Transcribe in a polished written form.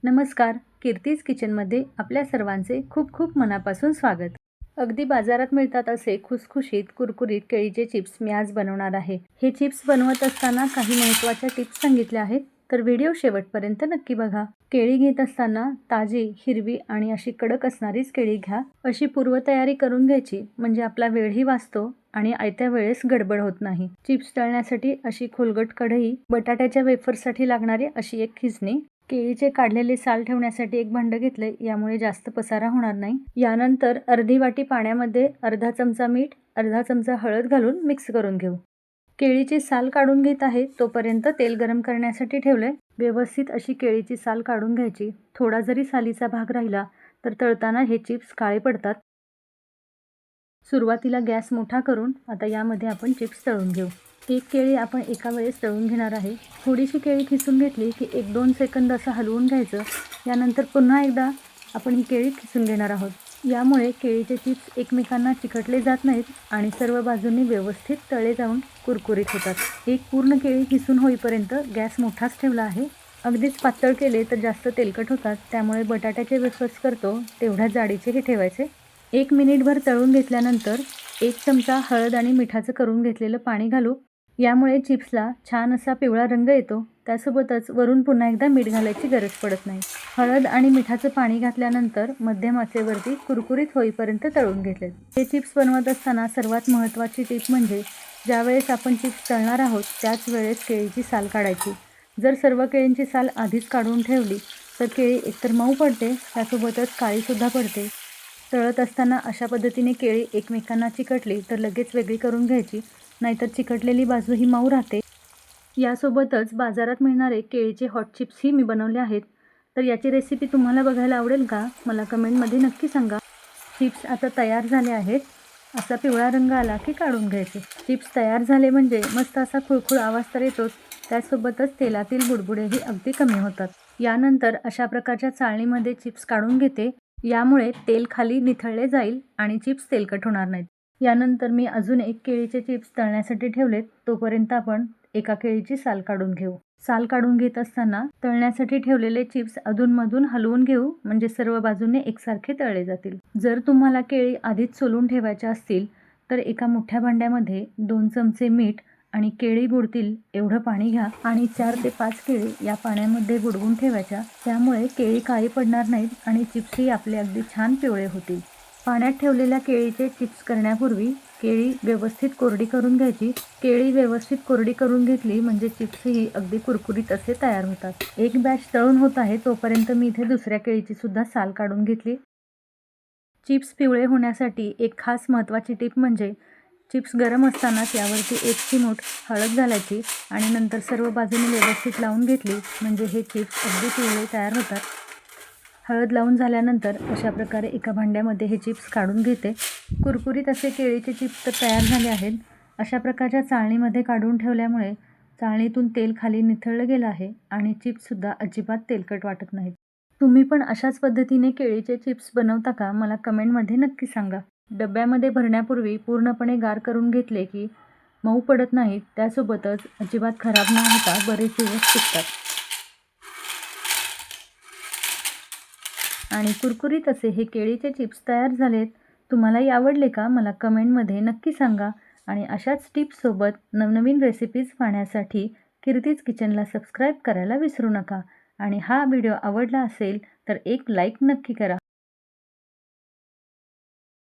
नमस्कार, कीर्तीज किचनमध्ये आपल्या सर्वांचे खूप खूप मनापासून स्वागत। अगदी बाजारात मिळतात असे खुसखुशीत कुरकुरीत केळीचे चिप्स मी आज बनवणार आहे। हे चिप्स बनवत असताना काही महत्त्वाच्या टिप्स सांगितल्या आहेत, तर व्हिडिओ शेवटपर्यंत नक्की बघा। केळी घेत असताना ताजी, हिरवी आणि अशी कडक असणारीच केळी घ्या। अशी पूर्वतयारी करून घ्यायची म्हणजे आपला वेळही वाचतो आणि आयत्या वेळेस गडबड होत नाही। चिप्स तळण्यासाठी अशी खोलगट कढई, बटाट्याच्या वेफर्ससाठी लागणारी अशी एक खिसणी, केळीचे काढलेले साल ठेवण्यासाठी एक भांडं घेतले, यामुळे जास्त पसारा होणार नाही। यानंतर अर्धी वाटी पाण्यामध्ये अर्धा चमचा मीठ, अर्धा चमचा हळद घालून मिक्स करून घेऊ। केळीची साल काढून घेत आहे तोपर्यंत तेल गरम करण्यासाठी ठेवले। व्यवस्थित अशी केळीची साल काढून घ्यायची। थोडा जरी सालीचा भाग राहिला तर तळताना हे चिप्स काळे पडतात। सुरुवातीला गॅस मोठा करून आता यामध्ये आपण चिप्स तळून घेऊ। एक केळी आपण एका वेळेस तळून घेणार आहे। थोडीशी केळी खिसून घेतली की 1-2 सेकंद असं हलवून घ्यायचं। यानंतर पुन्हा एकदा आपण ही केळी खिसून घेणार आहोत। यामुळे केळीचे चिप्स एकमेकांना चिकटले जात नाहीत आणि सर्व बाजूंनी व्यवस्थित तळले जाऊन कुरकुरीत होतात। एक पूर्ण केळी खिसून होईपर्यंत गॅस मोठाच ठेवला आहे। अगदीच पातळ केले तर जास्त तेलकट होतात, त्यामुळे बटाट्याचे वेफर्स करतो तेवढ्या जाडीचे हे ठेवायचे। 1 मिनिटभर तळून घेतल्यानंतर 1 चमचा हळद आणि मिठाचं करून घेतलेलं पाणी घालू। यामुळे चिप्सला छान असा पिवळा रंग येतो। त्यासोबतच वरून पुन्हा एकदा मीठ घालायची गरज पडत नाही। हळद आणि मिठाचं पाणी घातल्यानंतर मध्यम आचेवरती कुरकुरीत होईपर्यंत तळून घेतले। हे चिप्स बनवत असताना सर्वात महत्त्वाची टिप म्हणजे ज्यावेळेस आपण चिप्स तळणार आहोत त्याच वेळेस केळीची साल काढायची। जर सर्व केळींची साल आधीच काढून ठेवली तर केळी एकतर मऊ पडते, त्यासोबतच काळीसुद्धा पडते। तळत असताना अशा पद्धतीने केळी एकमेकांना चिकटली तर लगेच वेगळी करून घ्यायची, नाहीतर चिकटलेली बाजू ही मऊ राहते। यासोबतच बाजारात मिळणारे केळीचे हॉट चिप्सही मी बनवले आहेत, तर याची रेसिपी तुम्हाला बघायला आवडेल का? मला कमेंटमध्ये नक्की सांगा। चिप्स आता तयार झाले आहेत। असा पिवळा रंग आला की काढून घ्यायचे। चिप्स तयार झाले म्हणजे मस्त असा खुळखुळ आवाज तर येतोच, त्यासोबतच तेलातील बुडबुडेही अगदी कमी होतात। यानंतर अशा प्रकारच्या चाळणीमध्ये चिप्स काढून घेते। यामुळे तेल खाली निथळले जाईल आणि चिप्स तेलकट होणार नाहीत। यानंतर मी अजून एक केळीचे चिप्स तळण्यासाठी ठेवलेत, तोपर्यंत आपण एका केळीची साल काढून घेऊ। साल काढून घेत असताना तळण्यासाठी ठेवलेले चिप्स अधूनमधून हलवून घेऊ, म्हणजे सर्व बाजूने एकसारखे तळले जातील। जर तुम्हाला केळी आधीच सोलून ठेवायच्या असतील तर एका मोठ्या भांड्यामध्ये 2 चमचे मीठ आणि केळी बुडतील एवढं पाणी घ्या आणि 4 ते 5 केळी या पाण्यामध्ये बुडवून ठेवायच्या। त्यामुळे केळी काळी पडणार नाहीत आणि चिप्सही आपले अगदी छान पिवळे होतील। पाण्यात ठेवलेल्या केळीचे चिप्स करण्यापूर्वी केळी व्यवस्थित कोरडी करून घ्यायची। केळी व्यवस्थित कोरडी करून घेतली म्हणजे चिप्सही अगदी कुरकुरीत असे तयार होतात। एक बॅच तळून होत आहे तोपर्यंत मी इथे दुसऱ्या केळीची सुद्धा साल काढून घेतली। चिप्स पिवळे होण्यासाठी एक खास महत्त्वाची टिप म्हणजे चिप्स गरम असतानाच यावरती 1 चिमूट हळद घालायची आणि नंतर सर्व बाजूने व्यवस्थित लावून घेतली म्हणजे हे चिप्स अगदी पिवळे तयार होतात। हळद लावून झाल्यानंतर अशा प्रकारे एका भांड्यामध्ये हे चिप्स काढून घेते। कुरकुरीत असे केळीचे चिप्स तर तयार झाले आहेत। अशा प्रकारच्या चाळणीमध्ये काढून ठेवल्यामुळे चाळणीतून तेल खाली निथळलं गेलं आहे आणि चिप्ससुद्धा अजिबात तेलकट वाटत नाहीत। तुम्ही पण अशाच पद्धतीने केळीचे चिप्स बनवता का? मला कमेंटमध्ये नक्की सांगा। डब्यामध्ये भरण्यापूर्वी पूर्णपणे गार करून घेतले की मऊ पडत नाहीत, त्यासोबतच अजिबात खराब न होता बरेच दिवस टिकतात। आणि कुरकुरीत असे हे केळीचे चिप्स तयार झालेत। तुम्हालाही आवडले का? मला कमेंटमध्ये नक्की सांगा। आणि अशाच टिप्ससोबत नवनवीन रेसिपीज पाहण्यासाठी कीर्तीज किचनला सबस्क्राईब करायला विसरू नका। आणि हा व्हिडिओ आवडला असेल तर एक लाईक नक्की करा।